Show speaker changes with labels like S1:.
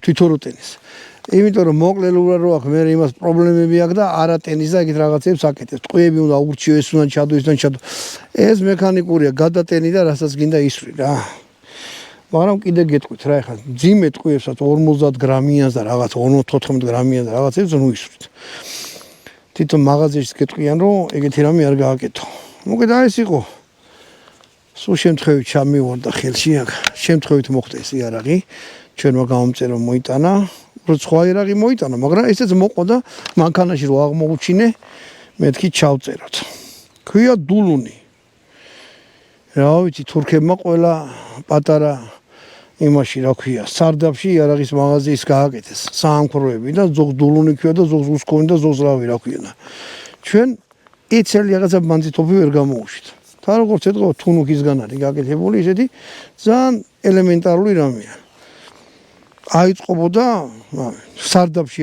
S1: თვითონ რო ტენის. იმიტომ რომ მოკლელურა რო აქვს მე იმას პრობლემები აქვს და არა ტენის და ეგეთ რაღაცებს აკეთებს. ტყვიები უნდა აურჩიო, ეს უნდა ჩადო, ისთან ჩადო. ეს მექანიკურია, გადატენი და რასაც გინდა ისვრი რა. მაგრამ კიდე გეტყვით რა, ეხლა ძიმე ტყვიებსაც 50 გრამიანს და რაღაც 14 გრამიანს და რაღაცებს ნუ ისვრით. თვითონ მაღაზიაში გეტყვიან რომ ეგეთი რამე არ გააკეთო. მოკედა ეს იყო. სულ შემთხვევით ჩამივარდა ხელში აქ. შემთხვევით მოხდა ეს იარაღი. ჩვენმა გამომწერო მოიტანა. სხვა იარაღი მოიტანა, მაგრამ ესეც მოყვა და მანქანაში რო აღმოუჩინე, მეთქი ჩავწეროთ. ქვია დულუნი. რა ვიცი, თურქებმა ყველა პატარა იმაში რა ქვია, სარდაფში იარაღის მაღაზიის გააკეთეს. საამქროები და ზოგს დულუნი ქვია და ზოგს უსქონი და ზოგს რავი რა ქვია. ჩვენ იცელი რაღაცა ბანძიტოფი ვერ გამოუშვით. და როგორც ეთქვა თუნუქისგან არის გაკეთებული ესეთი ძალიან ელემენტარული რამეა. აიწყობოდა სარდაფში